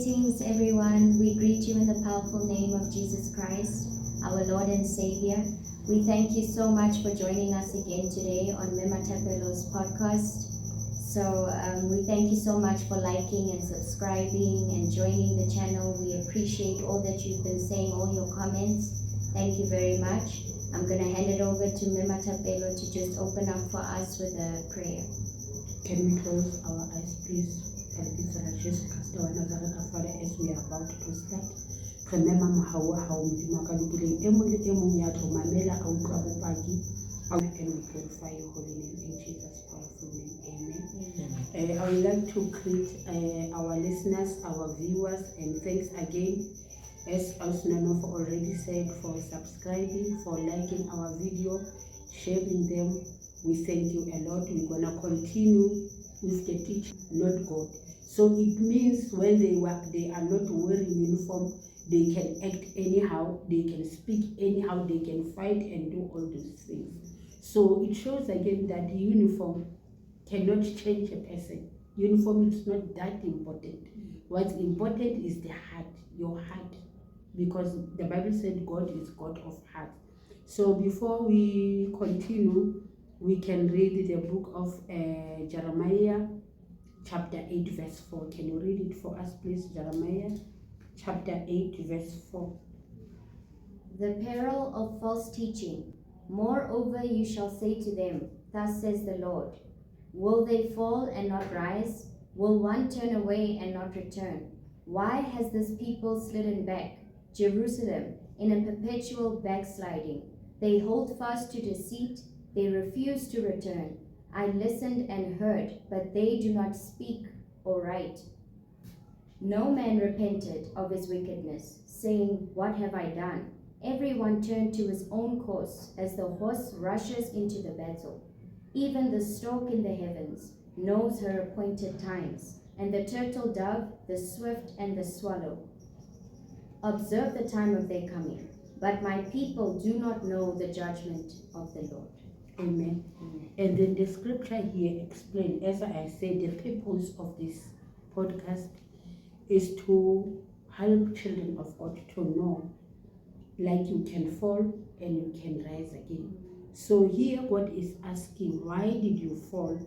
Greetings, everyone. We greet you in the powerful name of Jesus Christ, our Lord and Savior. We thank you so much for joining us again today on Mema Tapelo's podcast. So we thank you so much for liking and subscribing and joining the channel. We appreciate all that you've been saying, all your comments. Thank you very much. I'm going to hand it over to Mema Tapelo to just open up for us with a prayer. Can we close our eyes, please? And this is Jesus Christ, our Nazareth, Father, as we are about to start. Remember Mahawa, how Mudimakali, Emily, Emuyato, Mamela, Aukrabupagi, and we glorify your holy name in Jesus' powerful name. Amen. I would like to greet our listeners, our viewers, and thanks again, as Osnanov already said, for subscribing, for liking our video, sharing them. We thank you a lot. We're gonna continue with the teaching, not God. So it means when they are not wearing uniform, they can act anyhow, they can speak anyhow, they can fight and do all those things. So it shows again that the uniform cannot change a person. Uniform is not that important. What's important is the heart, your heart, because the Bible said God is God of heart. So before we continue, we can read the book of Jeremiah chapter 8 verse 4. Can you read it for us, please? Jeremiah chapter 8 verse 4. The peril of false teaching. Moreover, you shall say to them, thus says the Lord, will they fall and not rise? Will one turn away and not return? Why has this people slidden back, Jerusalem, in a perpetual backsliding? They hold fast to deceit, they refuse to return. I listened and heard, but they do not speak or write. No man repented of his wickedness, saying, what have I done? Everyone turned to his own course, as the horse rushes into the battle. Even the stork in the heavens knows her appointed times, and the turtle dove, the swift and the swallow observe the time of their coming. But my people do not know the judgment of the Lord. Amen. And then the scripture here explains, as I said, the purpose of this podcast is to help children of God to know, like you can fall and you can rise again. So here God is asking, why did you fall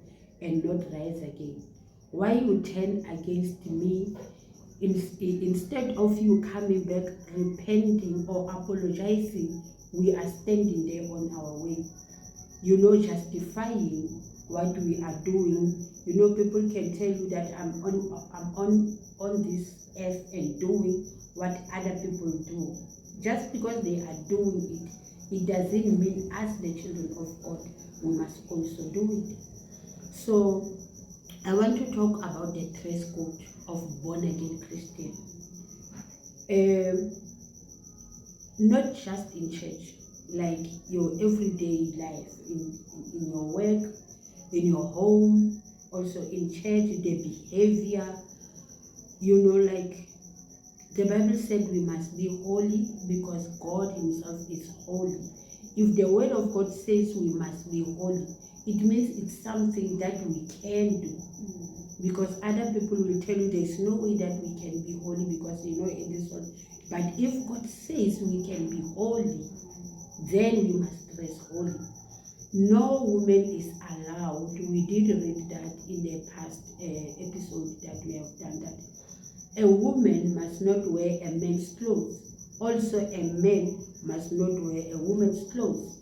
and not rise again? Why you turn against me? Instead of you coming back, repenting or apologizing, we are standing there on our way. Justifying what we are doing. People can tell you that I'm on this earth and doing what other people do. Just because they are doing it, it doesn't mean us, the children of God, we must also do it. So I want to talk about the dress code of born-again Christian. Not just in church, like your everyday life, in your work, in your home, also in church, the behavior, like the Bible said we must be holy because God himself is holy. If the word of God says we must be holy, it means it's something that we can do. Because other people will tell you there's no way that we can be holy because in this one. But if God says we can be holy, then we must dress holy. No woman is allowed. We did read that in the past episode that we have done that. A woman must not wear a man's clothes. Also, a man must not wear a woman's clothes.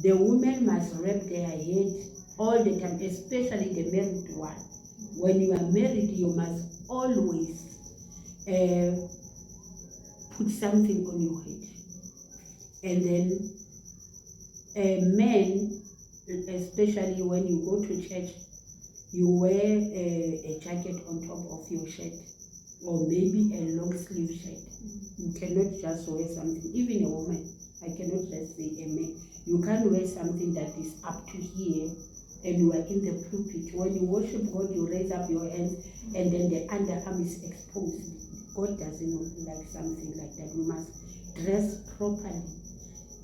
The woman must wrap their head all the time, especially the married one. When you are married, you must always put something on your head. And then men, especially when you go to church, you wear a jacket on top of your shirt, or maybe a long sleeve shirt. You cannot just wear something, even a woman, I cannot just say a man. You can't wear something that is up to here and you are in the pulpit. When you worship God, you raise up your hands and then the underarm is exposed. God doesn't like something like that. We must dress properly.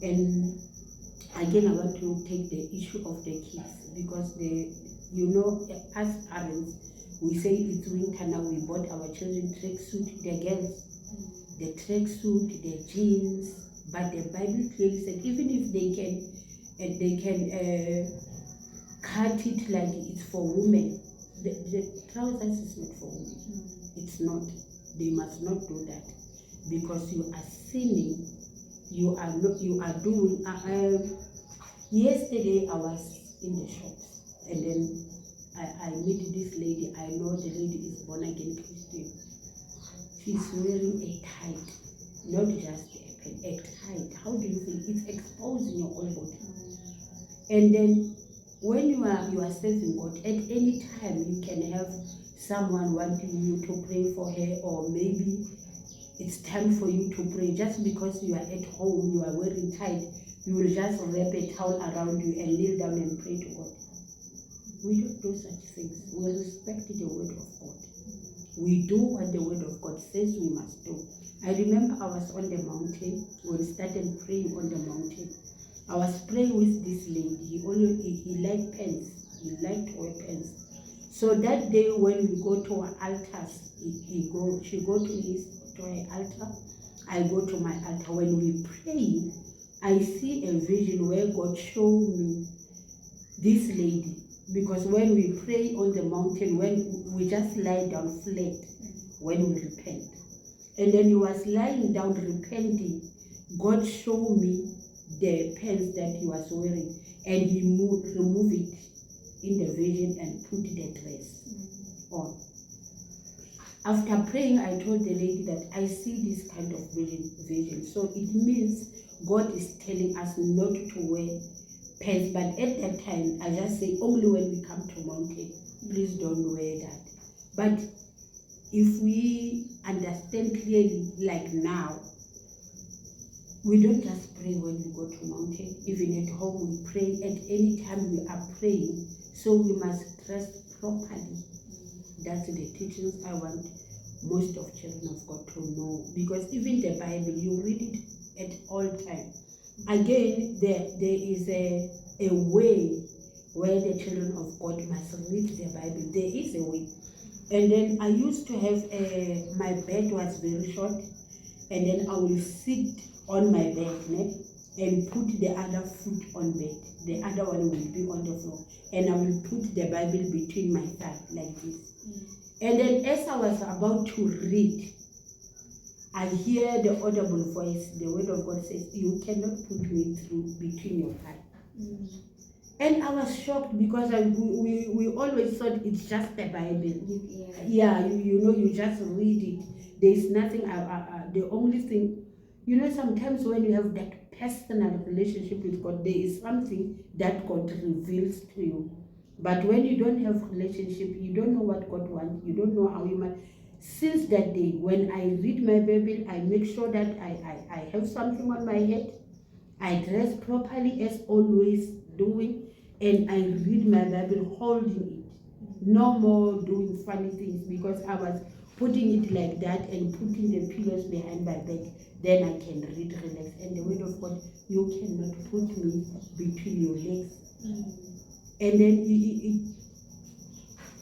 And again, I want to take the issue of the kids, because as parents, We say it's winter now, we bought our children tracksuit, the girls, the tracksuit, the jeans, but the Bible clearly said even if they can cut it like it's for women, the trousers is not for women. It's not. They must not do that, because you are sinning. You are doing. Yesterday I was in the shops, and then I meet this lady. I know the lady is born again Christian. She's wearing a tie, not just a tie. How do you feel? It's exposing your whole body. And then when you are serving God, at any time you can have someone wanting you to pray for her, or maybe it's time for you to pray. Just because you are at home, you are wearing tight, you will just wrap a towel around you and kneel down and pray to God. We don't do such things. We respect the word of God. We do what the word of God says we must do. I remember I was on the mountain when we started praying on the mountain. I was praying with this lady. He liked pens. He liked to wear pens. So that day when we go to our altars, she go to her altar, I go to my altar. When we pray, I see a vision where God showed me this lady. Because when we pray on the mountain, when we just lie down flat, when we repent. And then he was lying down repenting. God showed me the pants that he was wearing, and he removed it in the vision and put the dress on. After praying, I told the lady that I see this kind of vision. So it means God is telling us not to wear pants. But at that time, I just say only when we come to mountain, please don't wear that. But if we understand clearly, like now, we don't just pray when we go to mountain. Even at home, we pray. At any time we are praying. So we must dress properly. That's the teachings I want most of children of God to know. Because even the Bible, you read it at all times. Again, there is a way where the children of God must read the Bible. There is a way. And then I used to have my bed was very short, and then I will sit on my bed and put the other foot on bed. The other one will be on the floor, and I will put the Bible between my thighs like this. And then as I was about to read, I hear the audible voice. The word of God says, "You cannot put me through between your thighs." And I was shocked because we always thought it's just the Bible. Yeah, you just read it. There's nothing. The only thing, sometimes when you have that personal relationship with God, there is something that God reveals to you. But when you don't have relationship, you don't know what God wants. You don't know how you might. Since that day, when I read my Bible, I make sure that I have something on my head. I dress properly as always doing, and I read my Bible holding it. No more doing funny things, because I was putting it like that and putting the pillows behind my back. Then I can read, relax. And the word of God, you cannot put me between your legs. And then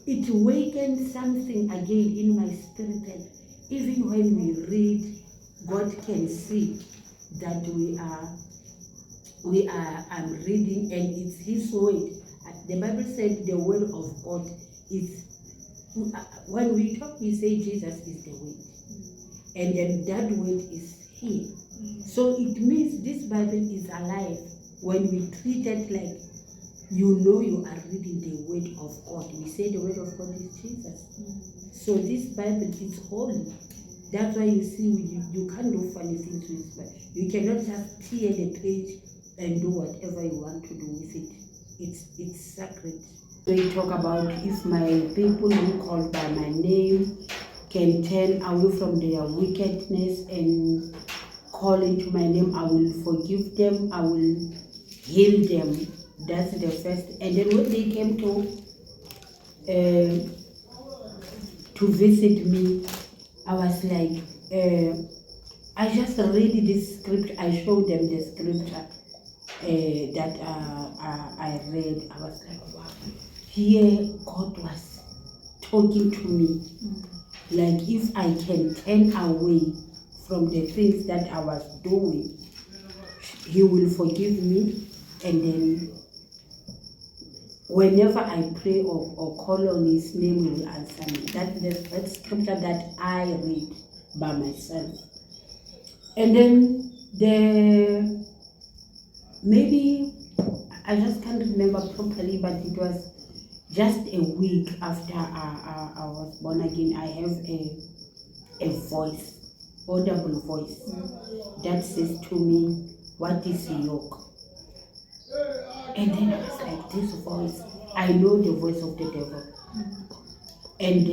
it awakens something again in my spirit. And even when we read, God can see that I'm reading, and it's His word. The Bible said the word of God is, when we talk, we say Jesus is the word, and then that word is here. So it means this Bible is alive when we treat it like, you are reading the word of God. We say the word of God is Jesus. So this Bible is holy. That's why you see, you can't do funny things with it. You cannot just tear the page and do whatever you want to do with it. It's sacred. We talk about, if my people who called by my name can turn away from their wickedness and call into my name, I will forgive them, I will heal them. That's the first. And then when they came to visit me, I was like, I just read this script. I showed them the scripture that I read. I was like, wow, here God was talking to me. Like if I can turn away from the things that I was doing, he will forgive me. And then whenever I pray or call on his name, he will answer me. That's scripture that I read by myself. And then maybe I just can't remember properly, but it was just a week after I was born again. I have a voice, audible voice, that says to me, "What is a yoke?" And then I was like, this voice, I know the voice of the devil. And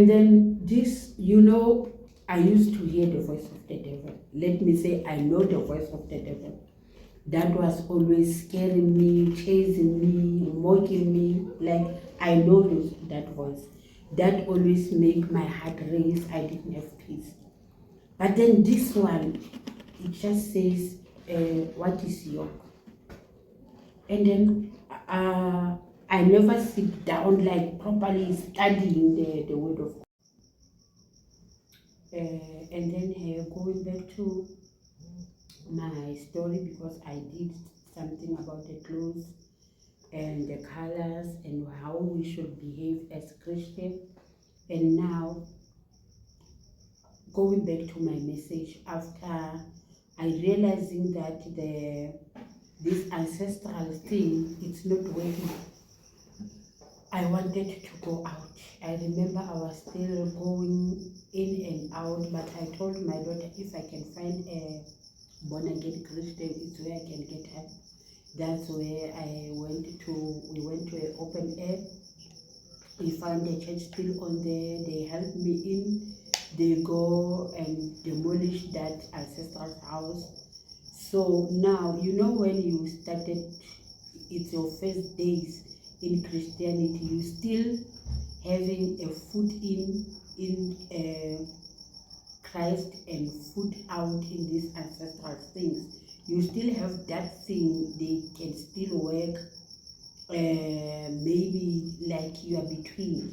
then this, I used to hear the voice of the devil. Let me say, I know the voice of the devil. That was always scaring me, chasing me, mocking me. Like, I know that voice. That always make my heart race. I didn't have peace. But then this one, it just says, what is yoke? And then I never sit down like properly studying the word of God. And then going back to my story, because I did something about the clothes and the colors and how we should behave as Christians. And now going back to my message, after I realizing that this ancestral thing, it's not working, I wanted to go out. I remember I was still going in and out, but I told my daughter, if I can find a born again Christian, it's where I can get help. That's where we went to an open air. We found a church still on there. They helped me in. They go and demolish that ancestral house. So now, when you started, it's your first days in Christianity, you still having a foot in Christ and foot out in these ancestral things. You still have that thing, they can still work, maybe like you are between.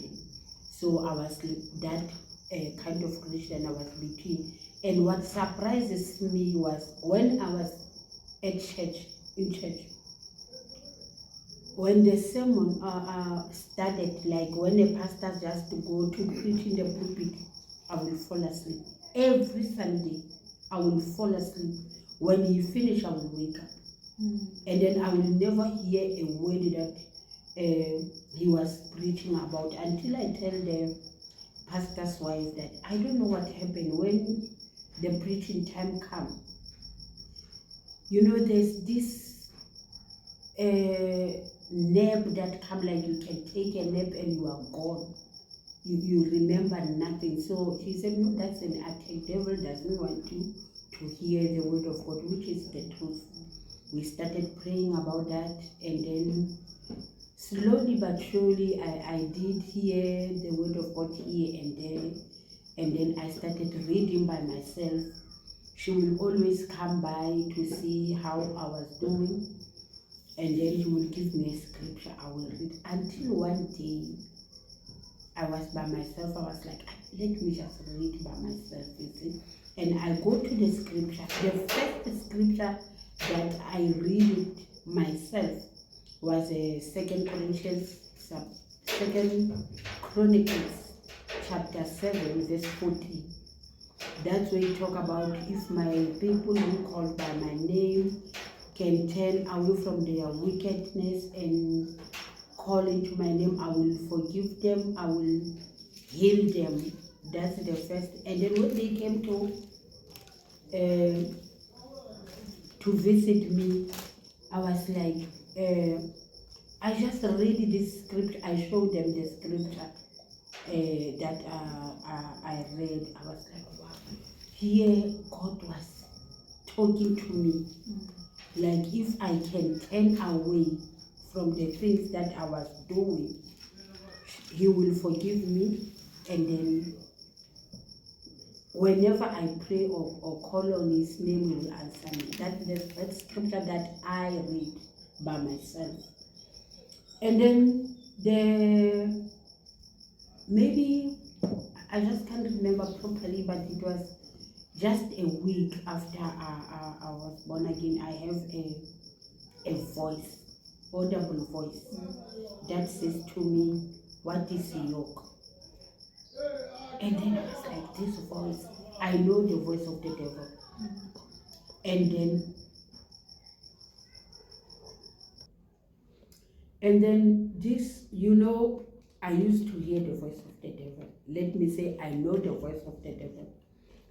So I was that kind of Christian, I was between. And what surprises me was when I was in church, when the sermon started, like when the pastor just go to preach in the pulpit, I will fall asleep. Every Sunday, I will fall asleep. When he finished, I will wake up. And then I will never hear a word that he was preaching about, until I tell the pastor's wife that I don't know what happened when the preaching time comes. There's this nap that come, like you can take a nap and you are gone. You remember nothing. So she said, no, that's an attack. Devil doesn't want you to hear the word of God, which is the truth. We started praying about that, and then slowly but surely I did hear the word of God here and there. And then I started reading by myself. She will always come by to see how I was doing. And then he will give me a scripture, I will read. Until one day, I was by myself. I was like, let me just read by myself, you see. And I go to the scripture. The first scripture that I read myself was 2 Chronicles chapter 7, verse 14. That's where you talk about, if my people who call by my name can turn away from their wickedness and call into my name, I will forgive them, I will heal them. That's the first. And then when they came to visit me, I was like, I just read this scripture. I showed them the scripture that I read. I was like, wow, here God was talking to me. Like, if I can turn away from the things that I was doing, he will forgive me. And then whenever I pray or call on his name, he will answer me. That's scripture that I read by myself. And then maybe I just can't remember properly, but it was just a week after I was born again. I have a voice, audible voice, that says to me, "What is yoke?" And then I was like, this voice, I know the voice of the devil. And then this, I used to hear the voice of the devil. Let me say, I know the voice of the devil.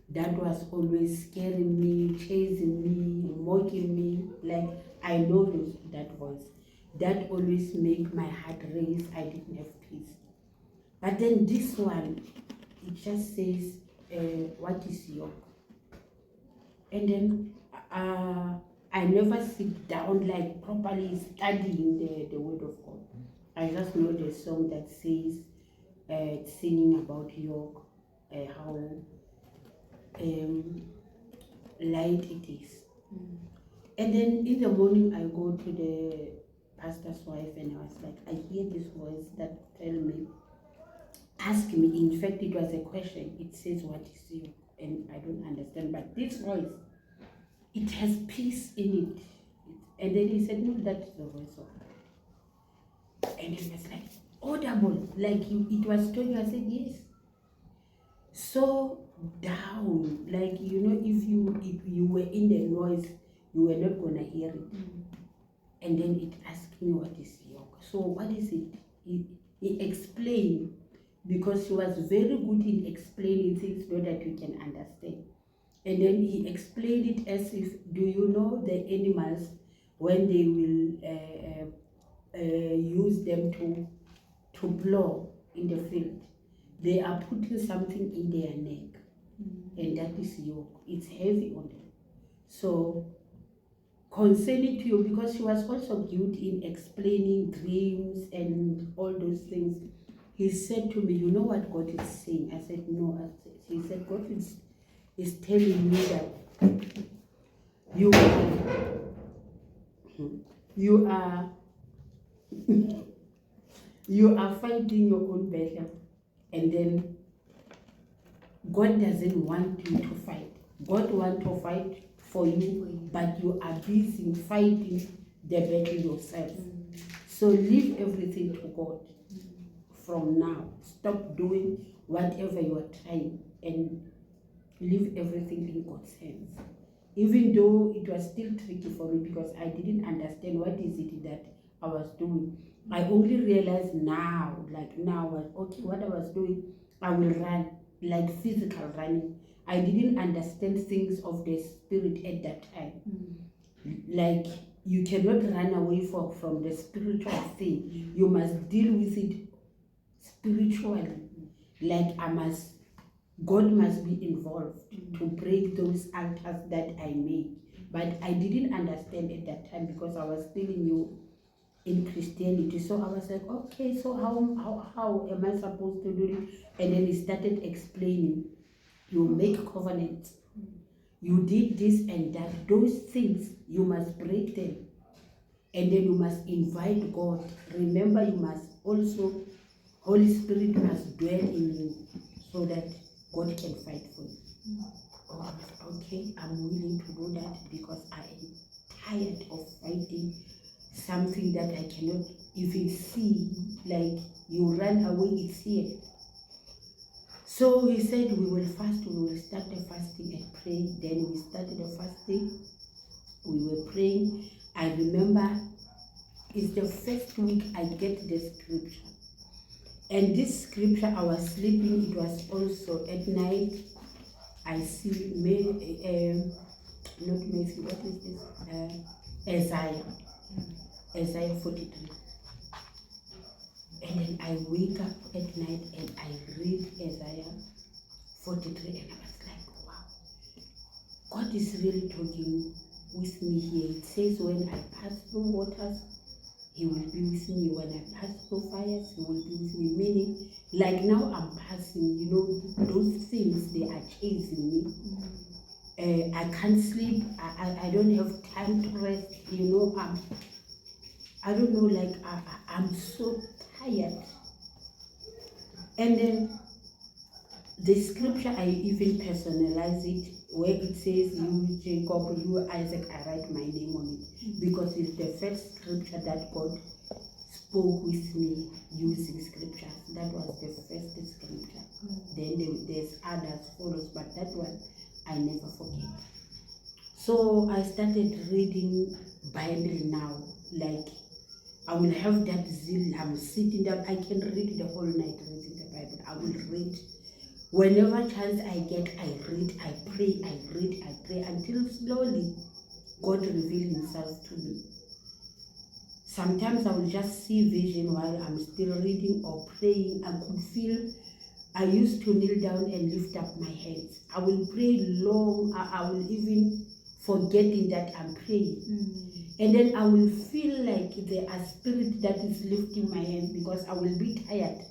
That was always scaring me, chasing me, mocking me. Like, I know that voice. That always make my heart race. I didn't have peace. But then this one, it just says, what is yoke? And then I never sit down like properly studying the word of God. I just know the song that says, singing about yoke, how light it is. And then in the morning I go to the pastor's wife and I was like, I hear this voice that ask me. In fact, it was a question. It says, what is yoke? And I don't understand, but this voice, it has peace in it. And then he said, no, that's the voice of God. And it was like audible, like it was told you. I said, yes. So down, like, if you were in the noise, you were not gonna hear it. And then it asked me, what is yoke? So what is it? He explained, because he was very good in explaining things so that you can understand. And then he explained it as if, do you know the animals, when they will use them to plow in the field, they are putting something in their neck, and that is yoke. It's heavy on them. So concerning to you, because she was also good in explaining dreams and all those things, he said to me, you know what God is saying? I said, no. He said, God is telling me that you are you are fighting your own battle, and then God doesn't want you to fight. God wants to fight for you, but you are busy fighting the battle yourself. So leave everything to God from now. Stop doing whatever you are trying and leave everything in God's hands. Even though it was still tricky for me, because I didn't understand what is it that I was doing. I only realized now, okay, what I was doing, I will run, like physical running. I didn't understand things of the spirit at that time. Like, you cannot run away from the spiritual thing. You must deal with it spiritually. Like, God must be involved to break those altars that I made. But I didn't understand at that time, because I was still new in Christianity. So I was like, okay, so how am I supposed to do it? And then he started explaining, you make covenants. You did this and that. Those things, you must break them. And then you must invite God. Remember, you must also, Holy Spirit must dwell in you, so that God can fight for you. Oh, okay, I'm willing to do that, because I am tired of fighting something that I cannot even see. Like, you run away, it's here. So he said, we will fast, we will start the fasting and pray. Then we started the fasting, we were praying. I remember it's the first week I get the scripture. And this scripture, I was sleeping, it was also at night. I see, not Matthew, what is this? Isaiah 43. And then I wake up at night and I read Isaiah 43, and I was like, wow, God is really talking with me here. It says, when I pass through waters, he will be with me. When I pass through fires, he will be with me. Meaning, like, now I'm passing, those things, they are chasing me. I can't sleep. I don't have time to rest. I don't know, like I'm so tired. And then the scripture, I even personalize it where it says, you Jacob, you Isaac, I write my name on it, because it's the first scripture that God spoke with me using scriptures. That was the first scripture. Then there's others follows, but that one I never forget. So I started reading Bible now. Like, I will have that zeal. I'm sitting down. I can read the whole night reading the Bible. I will read. Whenever chance I get, I read, I pray, I read, I pray, until slowly God revealed himself to me. Sometimes I will just see vision while I'm still reading or praying. I could feel, I used to kneel down and lift up my hands. I will pray long. I will even forgetting that I'm praying. And then I will feel like there are spirit that is lifting my hands, because I will be tired.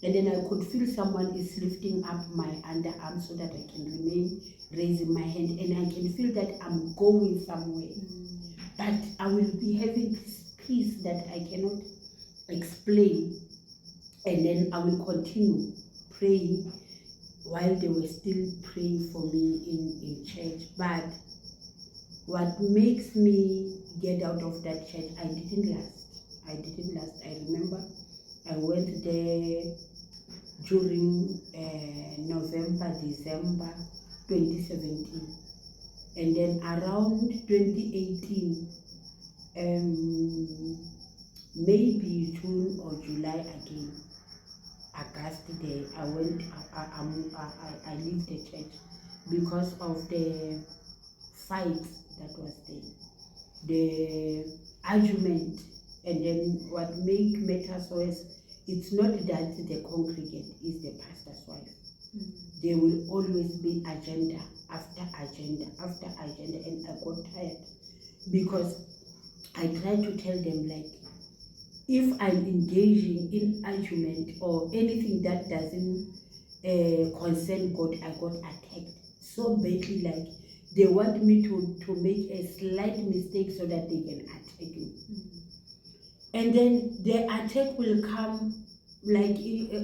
And then I could feel someone is lifting up my underarm so that I can remain raising my hand, and I can feel that I'm going somewhere. But I will be having this peace that I cannot explain. And then I will continue praying while they were still praying for me in church. But what makes me get out of that church, I didn't last. I remember I went there during November, December 2017. And then around 2018, maybe June or July again, August day, I left the church because of the fight that was there, the argument. And then what make matters worse, it's not that the congregant is the pastor's wife. There will always be agenda after agenda after agenda, and I got tired, because I try to tell them, like, if I'm engaging in argument or anything that doesn't concern God, I got attacked so badly. Like, they want me to make a slight mistake so that they can attack me. And then the attack will come like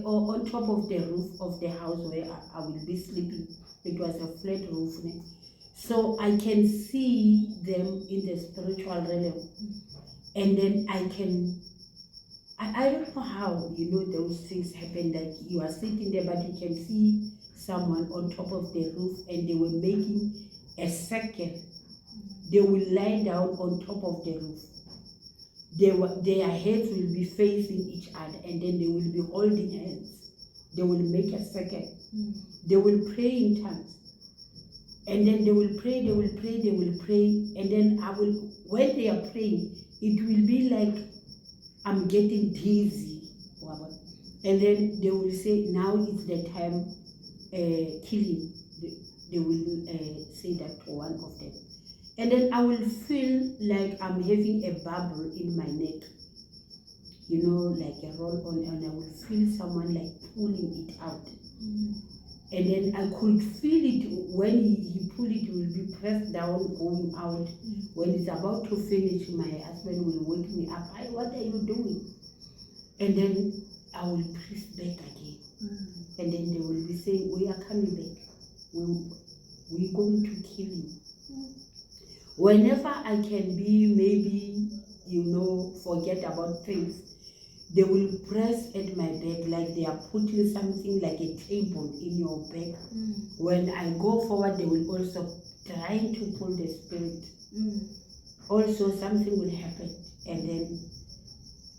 on top of the roof of the house where I will be sleeping. It was a flat roof. So I can see them in the spiritual realm. And then I don't know how, those things happen, like you are sitting there, but you can see someone on top of the roof, and they were making a circle. They will lie down on top of the roof. Their heads will be facing each other, and then they will be holding hands. They will make a circle. They will pray in tongues. And then they will pray, they will pray, they will pray. And then when they are praying, it will be like I'm getting dizzy. And then they will say, now is the time killing. They will say that to one of them. And then I will feel like I'm having a bubble in my neck, like a roll on, and I will feel someone like pulling it out. And then I could feel it when he pulled it, will be pressed down, going out. When it's about to finish, my husband will wake me up. What are you doing? And then I will press back again. And then they will be saying, we are coming back. We're going to kill you. Whenever I can be, maybe, forget about things, they will press at my back like they are putting something like a table in your back. When I go forward, they will also try to pull the spirit. Also, something will happen. And then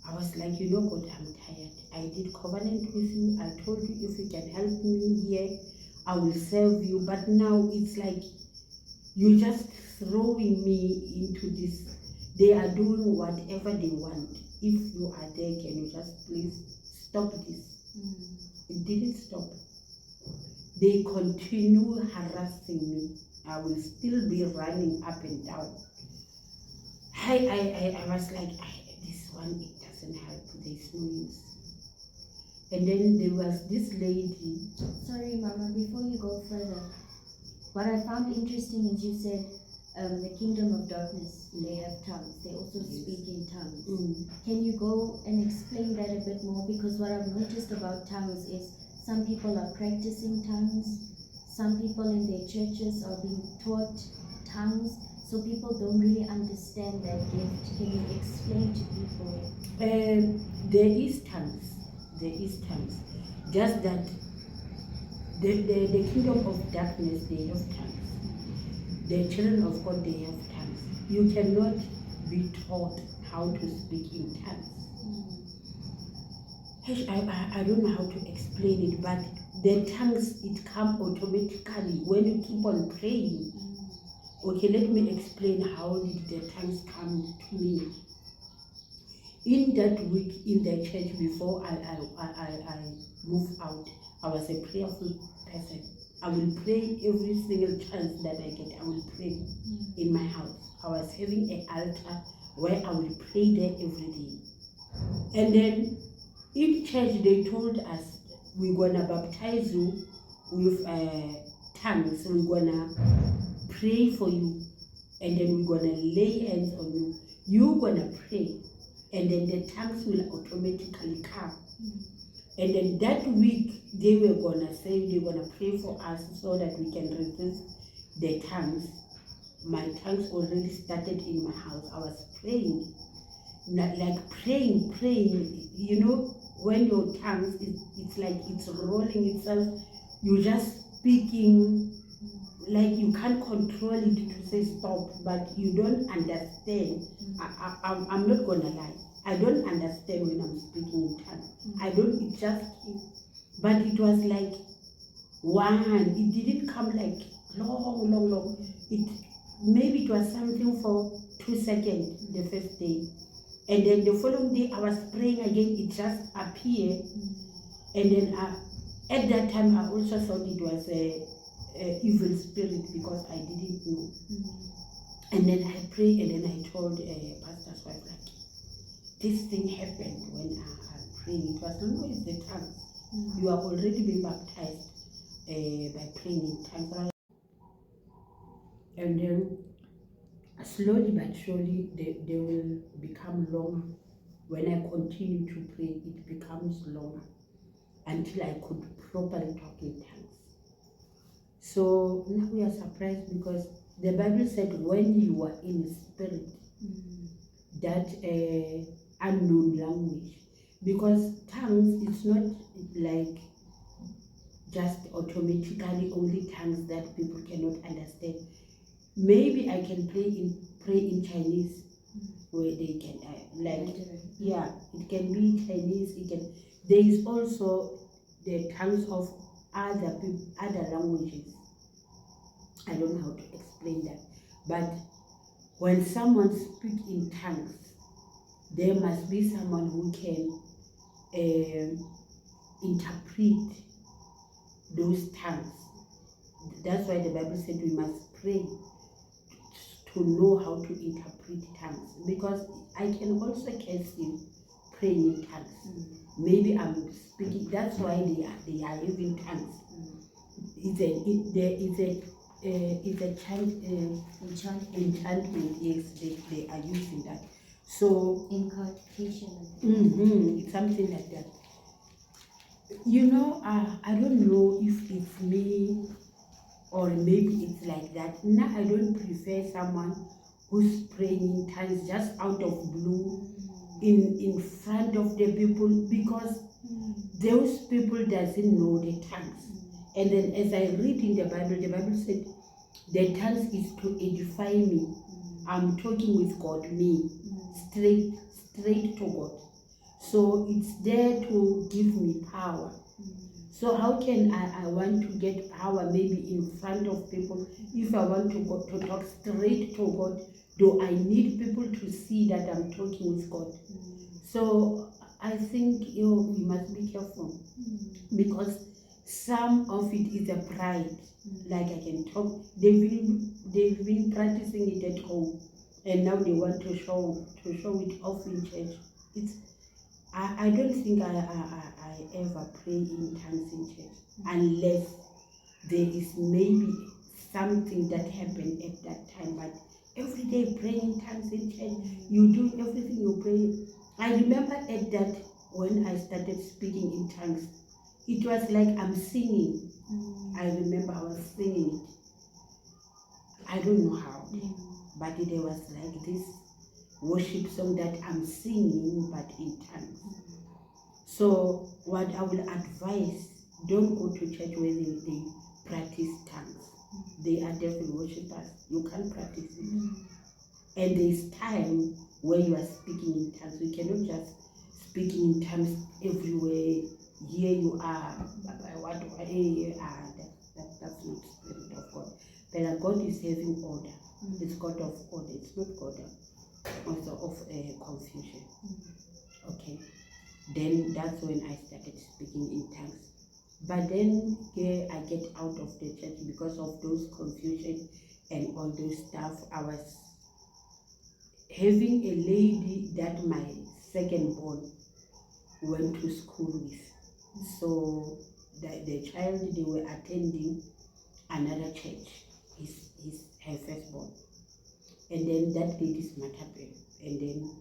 I was like, God, I'm tired. I did covenant with you. I told you, if you can help me here, I will serve you. But now it's like you're just throwing me into this. They are doing whatever they want. If you are there, can you just please stop this? It didn't stop. They continue harassing me. I will still be running up and down. I was like, this one, it doesn't help. There's no use. And then there was this lady. Sorry, Mama, before you go further, what I found interesting is you said the kingdom of darkness, they have tongues. They also speak in tongues. Mm. Can you go and explain that a bit more? Because what I've noticed about tongues is some people are practicing tongues, some people in their churches are being taught tongues, so people don't really understand that gift. Can you explain to people? There is tongues. There is tongues. Just that the kingdom of darkness, they have tongues. The children of God, they have tongues. You cannot be taught how to speak in tongues. I don't know how to explain it, but the tongues, it comes automatically when you keep on praying. Okay, let me explain how did the tongues come to me. In that week in the church, before I moved out, I was a prayerful person. I will pray every single chance that I get. I will pray in my house. I was having an altar where I will pray there every day. And then in church, they told us, we're gonna baptize you with tongues. We're gonna pray for you, and then we're gonna lay hands on you. You're gonna pray, and then the tongues will automatically come. And then that week, they were gonna say they're gonna pray for us so that we can resist the tongues. My tongues already started in my house. I was praying, like praying. You know, when your tongues, it's like it's rolling itself. You're just speaking, like you can't control it to say stop, but you don't understand. I'm not gonna lie. I don't understand when I'm speaking in tongues. I don't, it just, but it was like one, it didn't come like long. Maybe it was something for 2 seconds the first day. And then the following day I was praying again, it just appeared. And then at that time I also thought it was a evil spirit because I didn't know. And then I prayed, and then I told pastor's wife, like, this thing happened when I prayed. It was always the tongues. You are already being baptized by praying in tongues. And then slowly but surely they will become longer. When I continue to pray, it becomes longer until I could properly talk in tongues. So now we are surprised because the Bible said when you are in spirit, that unknown language, because tongues, it's not like just automatically only tongues that people cannot understand. Maybe I can pray in Chinese where they can yeah, it can be Chinese. There is also the tongues of other people, other languages. I don't know how to explain that, but when someone speaks in tongues, there must be someone who can interpret those tongues. That's why the Bible said we must pray to know how to interpret tongues, because I can also catch you praying in tongues. Maybe I'm speaking. That's why they are having tongues. It's a enchantment. Yes, they are using that. So Incantation. it's something like that. You know, I don't know if it's me or maybe it's like that. Now I don't prefer someone who's praying in tongues just out of blue in front of the people, because those people doesn't know the tongues. And then as I read in the Bible said the tongues is to edify me. I'm talking with God, me, straight to God. So it's there to give me power. So how can I want to get power maybe in front of people if I want to talk straight to God? Do I need people to see that I'm talking with God? So I think we must be careful, because some of it is a pride. Like I can talk, they've been practicing it at home, and now they want to show it off in church. I don't think I ever pray in tongues in church, unless there is maybe something that happened at that time, but every day praying in tongues in church, you do everything, you pray. I remember at that, when I started speaking in tongues, it was like I'm singing. I remember I was singing it. I don't know how, but there was like this worship song that I'm singing, but in tongues. So what I will advise, don't go to church where they practice tongues. They are devil worshippers. You can't practice it. And there's time where you are speaking in tongues. You cannot just speak in tongues everywhere. Here you are. That's not Spirit of God. But God is having order. It's God of order. It's not God of confusion. Okay. Then that's when I started speaking in tongues. But then I get out of the church because of those confusion and all those stuff. I was having a lady that my second born went to school with. So the child, they were attending another church, her firstborn. And then that lady's matter happened. And then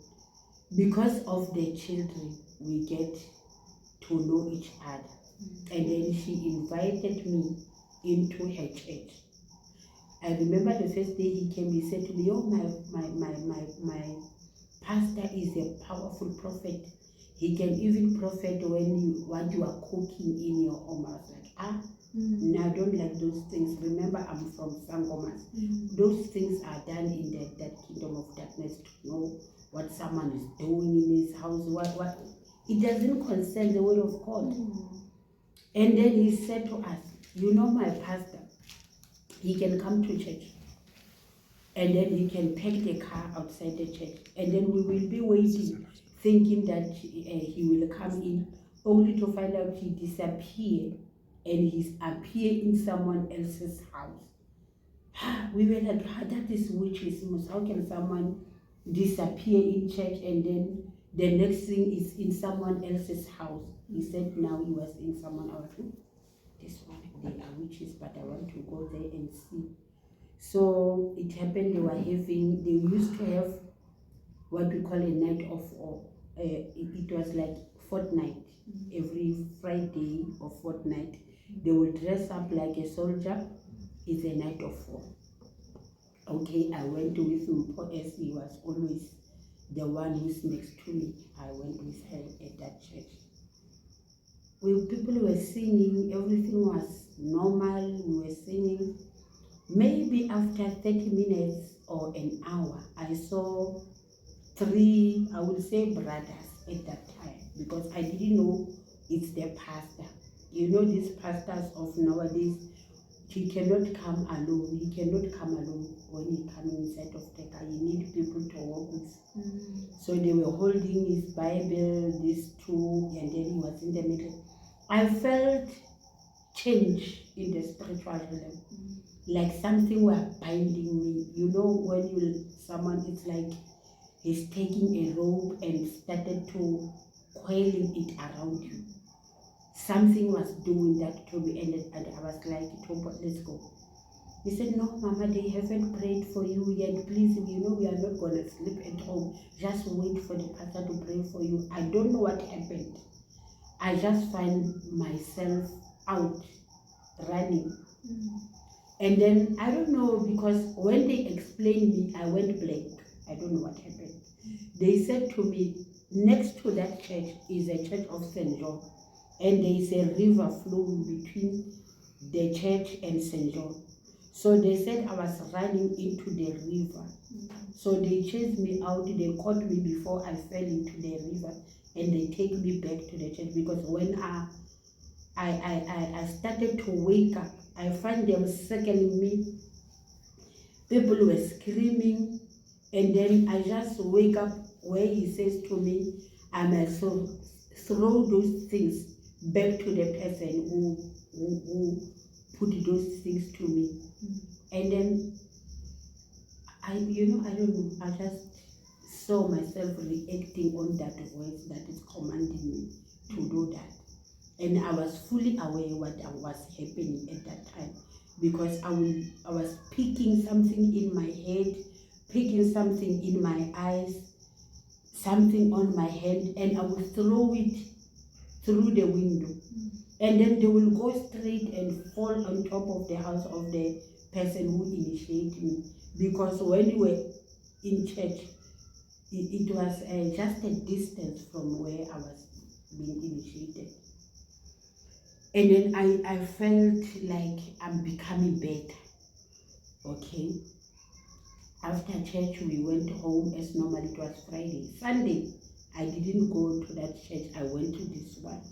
because of the children, we get to know each other. And then she invited me into her church. I remember the first day he came, he said to me, oh, my pastor is a powerful prophet. He can even prophet what you are cooking in your home. I was like, no, I don't like those things. Remember, I'm from Sangomas. Those things are done in that kingdom of darkness, to know what someone is doing in his house. What it doesn't concern the word of God. And then he said to us, you know, my pastor, he can come to church and then he can park the car outside the church, and then we will be waiting, thinking that he will come in, only to find out he disappeared and he's appeared in someone else's house. We were like, that is witches. How can someone disappear in church and then the next thing is in someone else's house? He said now he was in someone else. This one, they are witches, but I want to go there and see. So it happened, they used to have what we call a night of, it was like fortnight. Every Friday or fortnight, they will dress up like a soldier. It's a night of 4. Okay, I went with him, as he was always the one who's next to me. I went with her at that church. People were singing, everything was normal, we were singing. Maybe after 30 minutes or an hour, I saw 3, I would say, brothers at that time, because I didn't know it's the pastor. You know, these pastors of nowadays, he cannot come alone. He cannot come alone when he comes inside of the car. You need people to walk with. So they were holding his Bible, these 2, and then he was in the middle. I felt change in the spiritual realm, like something was binding me. You know, when someone, it's like he's taking a rope and started to coiling it around you. Something was doing that to me, and I was like, let's go. He said, no, Mama, they haven't prayed for you yet. Please, you know, we are not going to sleep at home. Just wait for the pastor to pray for you. I don't know what happened. I just find myself out running. And then, I don't know, because when they explained me, I went blank. I don't know what happened. They said to me, next to that church is a church of St. John. And there is a river flowing between the church and St. John. So they said I was running into the river. So they chased me out. They caught me before I fell into the river. And they take me back to the church, because when I started to wake up, I find them circling me. People were screaming, and then I just wake up where he says to me, I must throw those things back to the person who put those things to me. And then I don't know, I just saw myself reacting on that voice that is commanding me to do that. And I was fully aware what was happening at that time. because I was picking something in my head, picking something in my eyes, something on my hand, and I will throw it through the window. And then they will go straight and fall on top of the house of the person who initiated me. Because when we were in church, it was just a distance from where I was being initiated. And then I felt like I'm becoming better. Okay. After church, we went home as normal. It was Friday. Sunday, I didn't go to that church. I went to this one.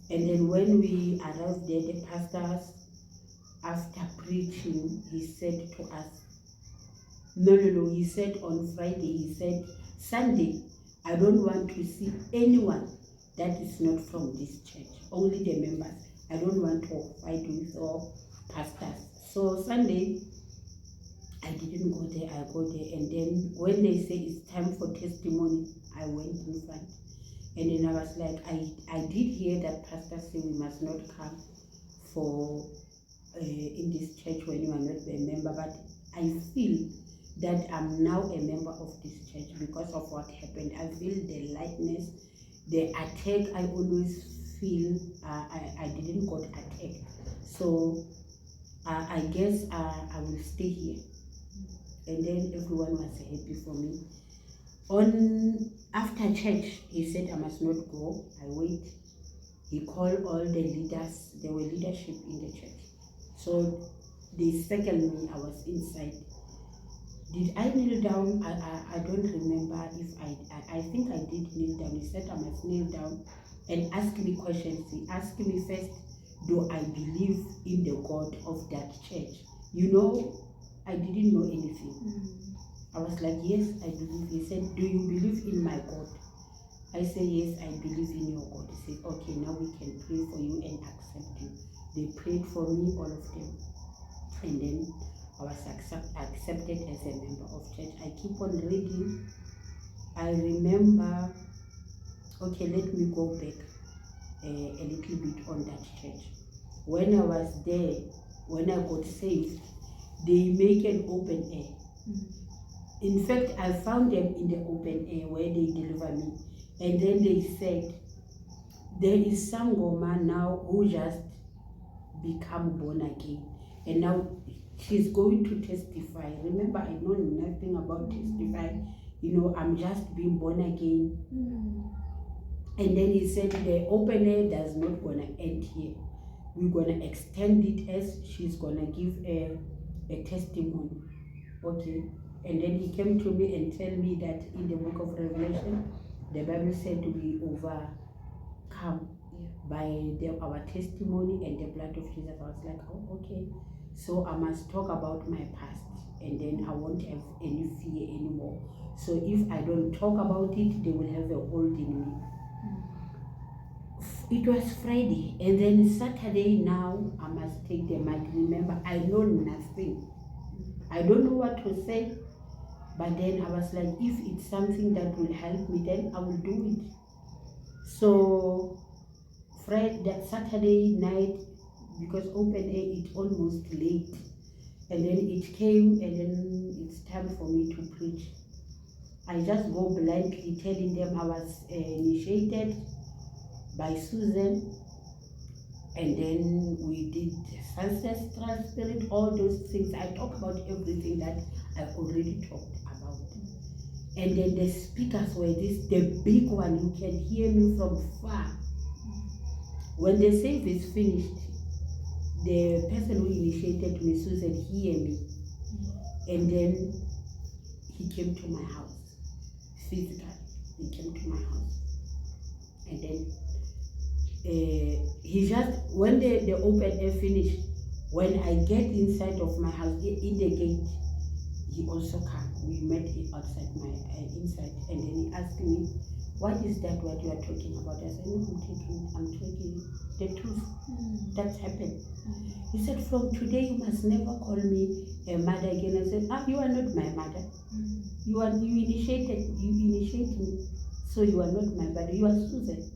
And then when we arrived there, the pastors, after preaching, he said to us, no, he said on Friday, he said, Sunday, I don't want to see anyone that is not from this church, only the members. I don't want to fight with all pastors. So Sunday, I didn't go there, I go there, and then when they say it's time for testimony, I went in front. And then I was like, I did hear that pastor say we must not come for in this church when you are not a member, but I feel that I'm now a member of this church because of what happened. I feel the lightness, the attack. I always feel I didn't got attacked. So I guess I will stay here. And then everyone was happy for me. After church, he said I must not go. I wait. He called all the leaders. There were leadership in the church. So they circled me. I was inside. Did I kneel down? I don't remember if I think I did kneel down. He said I must kneel down and ask me questions. He asked me first, do I believe in the God of that church? You know, I didn't know anything. I was like, yes, I believe. He said, do you believe in my God? I said, yes, I believe in your God. He said, okay, now we can pray for you and accept you. They prayed for me, all of them. And then I was accepted as a member of church. I keep on reading. I remember, okay, let me go back a little bit on that church. When I was there, when I got saved, they make an open air. In fact, I found them in the open air where they deliver me. And then they said, there is some woman now who just become born again. And now she's going to testify. Remember, I know nothing about testifying. You know, I'm just being born again. And then he said, the open air does not gonna end here. We're gonna extend it as she's gonna give a testimony. Okay. And then he came to me and tell me that in the book of Revelation, the Bible said we overcome by our testimony and the blood of Jesus. I was like, oh, okay. So I must talk about my past, and then I won't have any fear anymore. So if I don't talk about it, they will have a hold in me. It was Friday, and then Saturday now I must take the mic. Remember, I know nothing. I don't know what to say, but then I was like, if it's something that will help me, then I will do it. So that Saturday night, because open air, it's almost late, and then it came, and then it's time for me to preach. I just go blindly telling them I was initiated by Susan, and then we did ancestral spirit, all those things. I talk about everything that I already talked about. And then the speakers were the big one, you can hear me from far. When the service finished, the person who initiated me, Susan, hear me. And then he came to my house, physically. He came to my house. And then he just, when the open air finished, when I get inside of my house, in the gate, he also came. We met outside my inside, and then he asked me, what is that what you are talking about? I said, no, I'm talking the truth. That's happened. He said, from today you must never call me a mother again. I said, you are not my mother. You initiated me. So you are not my mother, you are Susan.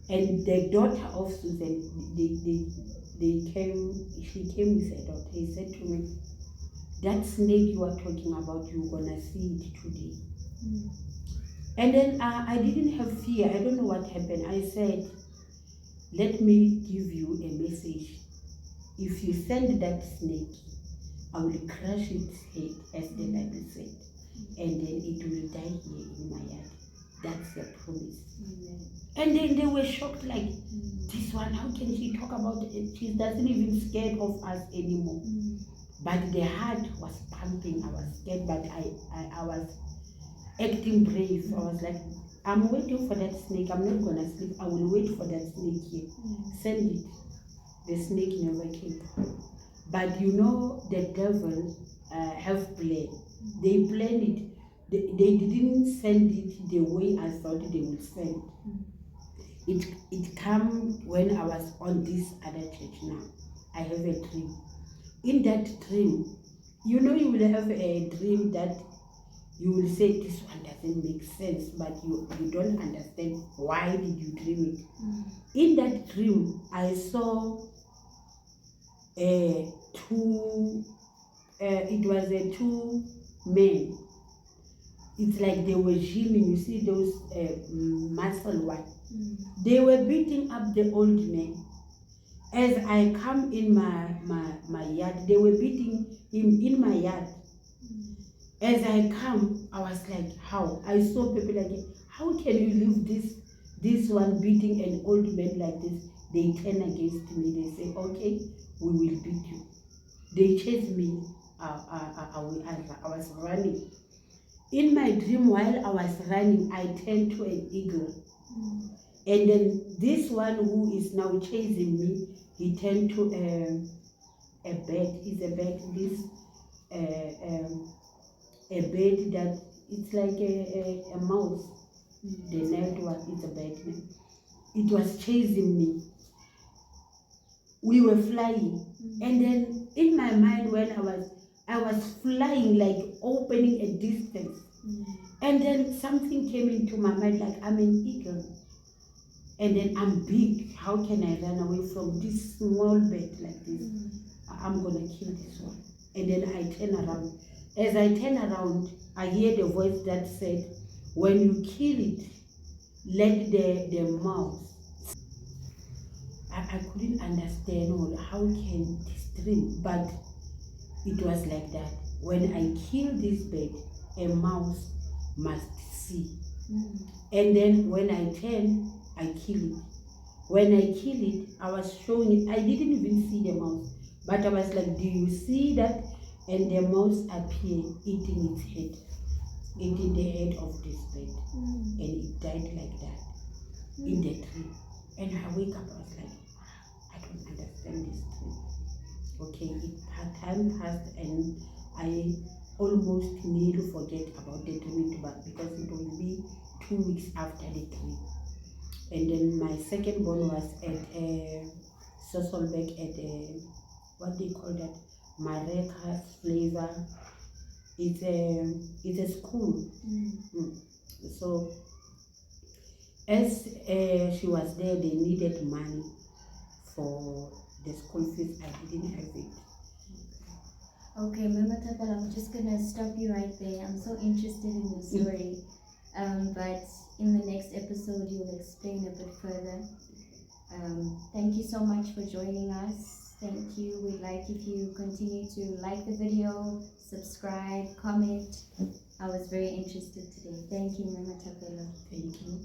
And the daughter of Susan, she came with her daughter. He said to me, that snake you are talking about, you're gonna see it today. And then I didn't have fear. I don't know what happened. I said, let me give you a message. If you send that snake, I will crush its head, as the Bible said, and then it will die here in my yard. That's a promise. And then they were shocked, like, this one, how can she talk about it? She doesn't even scared of us anymore. But the heart was pumping. I was scared, but I was acting brave. I was like, I'm waiting for that snake. I'm not gonna sleep. I will wait for that snake here. Send it. The snake never came. But you know, the devil have planned. They planned it. They didn't send it the way I thought they would send. It came when I was on this other church now. I have a dream. In that dream, you know, you will have a dream that you will say, this one doesn't make sense, but you don't understand why did you dream it. In that dream, I saw two men. It's like they were gymming. You see those muscle ones. They were beating up the old man. As I come in my yard, they were beating him in my yard. As I come, I was like, how? I saw people like, how can you leave this one beating an old man like this? They turn against me. They say, okay, we will beat you. They chased me. I was running. In my dream, while I was running, I turned to an eagle. And then this one who is now chasing me, he turned to a bird. It's a bird. This a bird that it's like a mouse. The nailed one is a bird. It was chasing me. We were flying, and then in my mind, when I was flying, like opening a distance, and then something came into my mind, like I'm an eagle, and then I'm big. How can I run away from this small bird like this? I'm gonna kill this one. And then I turn around. As I turn around, I hear the voice that said, when you kill it, let the mouse. I couldn't understand how can this dream, but it was like that. When I kill this bird, a mouse must see. And then when I turn, I kill it. When I kill it, I was showing it. I didn't even see the mouse, but I was like, do you see that? And the mouse appeared eating its head, eating the head of this bird. And it died like that in the tree. And I wake up, I was like, I don't understand this dream. Okay, time passed and I almost nearly forget about the dream because it will be 2 weeks after the dream. And then my second born was at Sossolbeck at what they call that, Mareka Flavor. It's a school. So as she was there, they needed money for the school fees. I didn't have it. Okay, Mama Tapal, I'm just gonna stop you right there. I'm so interested in your story. But in the next episode, you'll explain a bit further. Thank you so much for joining us. Thank you. We'd like if you continue to like the video, subscribe, comment. I was very interested today. Thank you, Mama Tapela. Thank you.